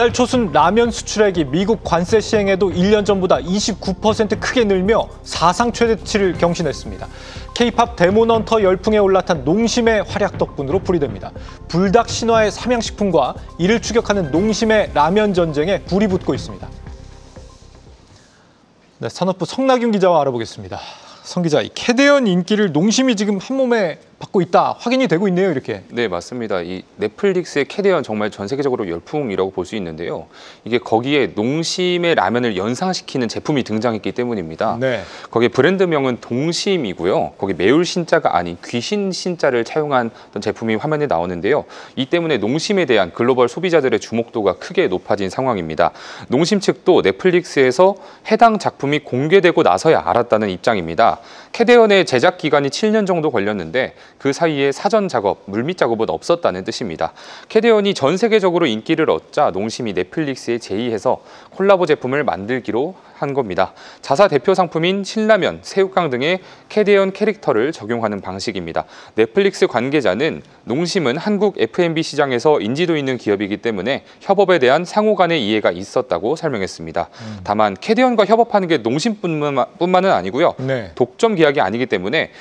이달 초순 라면 수출액이 미국 관세 시행에도 1년 전보다 29% 크게 늘며 사상 최대치를 경신했습니다. K-팝 데몬헌터 열풍에 올라탄 농심의 활약 덕분으로 풀이됩니다. 불닭 신화의 삼양식품과 이를 추격하는 농심의 라면 전쟁에 불이 붙고 있습니다. 네, 산업부 성나균 기자와 알아보겠습니다. 성 기자, 이 캐대언 인기를 농심이 지금 한몸에 받고 있다, 확인이 되고 있네요, 이렇게. 네, 맞습니다. 이 넷플릭스의 캐대언 정말 전 세계적으로 열풍이라고 볼 수 있는데요. 이게 거기에 농심의 라면을 연상시키는 제품이 등장했기 때문입니다. 네. 거기에 브랜드명은 동심이고요. 거기 매울 신자가 아닌 귀신 신자를 차용한 어떤 제품이 화면에 나오는데요. 이 때문에 농심에 대한 글로벌 소비자들의 주목도가 크게 높아진 상황입니다. 농심 측도 넷플릭스에서 해당 작품이 공개되고 나서야 알았다는 입장입니다. 캐대언의 제작 기간이 7년 정도 걸렸는데 그 사이에 사전 작업, 물밑 작업은 없었다는 뜻입니다. 캐대언이 전 세계적으로 인기를 얻자 농심이 넷플릭스에 제의해서 콜라보 제품을 만들기로 한 겁니다. 자사 대표 상품인 신라면, 새우깡 등의 캐대언 캐릭터를 적용하는 방식입니다. 넷플릭스 관계자는 농심은 한국 F&B 시장에서 인지도 있는 기업이기 때문에 협업에 대한 상호 간의 이해가 있었다고 설명했습니다. 다만 캐대언과 협업하는 게 농심뿐만은 아니고요. 네. 독점 계약이 아니기 때문에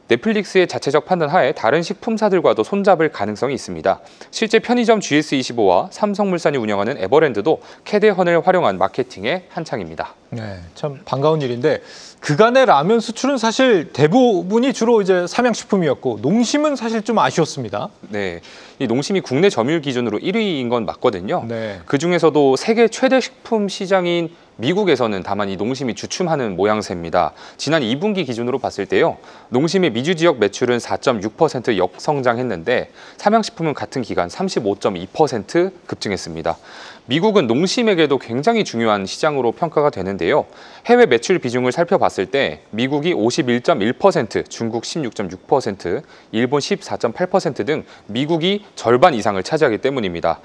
넷플릭스의 자체적 판단 하에 다른 식품사들과도 손잡을 가능성이 있습니다. 실제 편의점 GS25와 삼성물산이 운영하는 에버랜드도 캐대헌을 활용한 마케팅에 한창입니다. 네, 참 반가운 일인데 그간의 라면 수출은 사실 대부분이 주로 이제 삼양식품이었고 농심은 사실 좀 아쉬웠습니다. 네, 이 농심이 국내 점유율 기준으로 1위인 건 맞거든요. 네. 그 중에서도 세계 최대 식품 시장인 미국에서는 다만 이 농심이 주춤하는 모양새입니다. 지난 2분기 기준으로 봤을 때요. 농심의 미주 지역 매출은 4.6% 역성장했는데 삼양식품은 같은 기간 35.2% 급증했습니다. 미국은 농심에게도 굉장히 중요한 시장으로 평가가 되는데요. 해외 매출 비중을 살펴봤을 때 미국이 51.1%, 중국 16.6%, 일본 14.8% 등 미국이 절반 이상을 차지하기 때문입니다.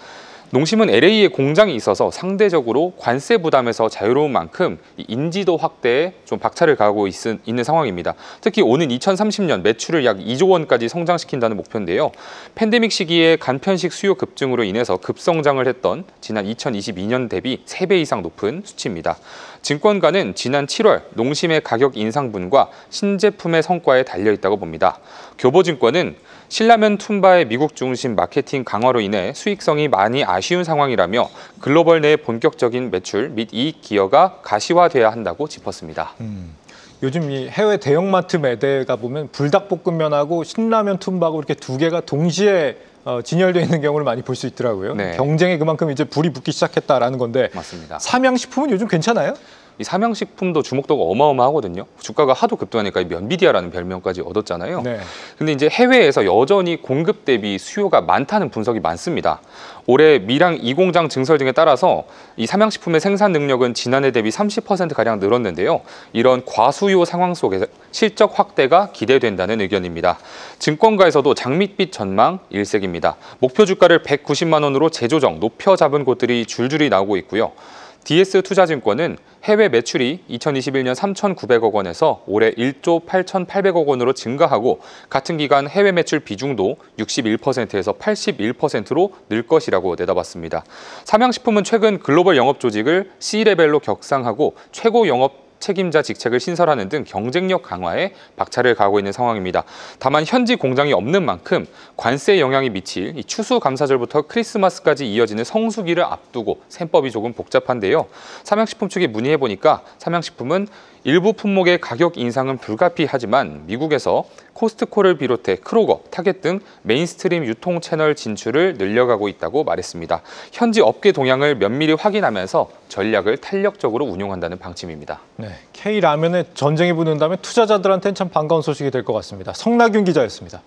농심은 LA에 공장이 있어서 상대적으로 관세 부담에서 자유로운 만큼 인지도 확대에 좀 박차를 가하고 있는 상황입니다. 특히 오는 2030년 매출을 약 2조 원까지 성장시킨다는 목표인데요. 팬데믹 시기에 간편식 수요 급증으로 인해서 급성장을 했던 지난 2022년 대비 3배 이상 높은 수치입니다. 증권가는 지난 7월 농심의 가격 인상분과 신제품의 성과에 달려있다고 봅니다. 교보증권은 신라면 툰바의 미국 중심 마케팅 강화로 인해 수익성이 많이 아쉬운 상황이라며 글로벌 내 본격적인 매출 및 이익 기여가 가시화돼야 한다고 짚었습니다. 요즘 이 해외 대형마트 매대가 보면 불닭볶음면하고 신라면 툰바하고 이렇게 두 개가 동시에 진열되어 있는 경우를 많이 볼 수 있더라고요. 네. 경쟁에 그만큼 이제 불이 붙기 시작했다라는 건데 맞습니다. 삼양식품은 요즘 괜찮아요? 이 삼양식품도 주목도가 어마어마하거든요. 주가가 하도 급등하니까 면비디아라는 별명까지 얻었잖아요. 네. 근데 이제 해외에서 여전히 공급 대비 수요가 많다는 분석이 많습니다. 올해 밀양 2공장 증설 등에 따라서 이 삼양식품의 생산 능력은 지난해 대비 30%가량 늘었는데요. 이런 과수요 상황 속에서 실적 확대가 기대된다는 의견입니다. 증권가에서도 장밋빛 전망 일색입니다. 목표 주가를 190만 원으로 재조정, 높여 잡은 곳들이 줄줄이 나오고 있고요. DS투자증권은 해외 매출이 2021년 3,900억 원에서 올해 1조 8,800억 원으로 증가하고 같은 기간 해외 매출 비중도 61%에서 81%로 늘 것이라고 내다봤습니다. 삼양식품은 최근 글로벌 영업 조직을 C레벨로 격상하고 최고 영업 책임자 직책을 신설하는 등 경쟁력 강화에 박차를 가하고 있는 상황입니다. 다만 현지 공장이 없는 만큼 관세 영향이 미칠 이 추수감사절부터 크리스마스까지 이어지는 성수기를 앞두고 셈법이 조금 복잡한데요. 삼양식품 측에 문의해보니까 삼양식품은 일부 품목의 가격 인상은 불가피하지만 미국에서 코스트코를 비롯해 크로거, 타겟 등 메인스트림 유통 채널 진출을 늘려가고 있다고 말했습니다. 현지 업계 동향을 면밀히 확인하면서 전략을 탄력적으로 운용한다는 방침입니다. 네, K라면에 전쟁이 붙는다면 투자자들한테는 참 반가운 소식이 될 것 같습니다. 성나균 기자였습니다.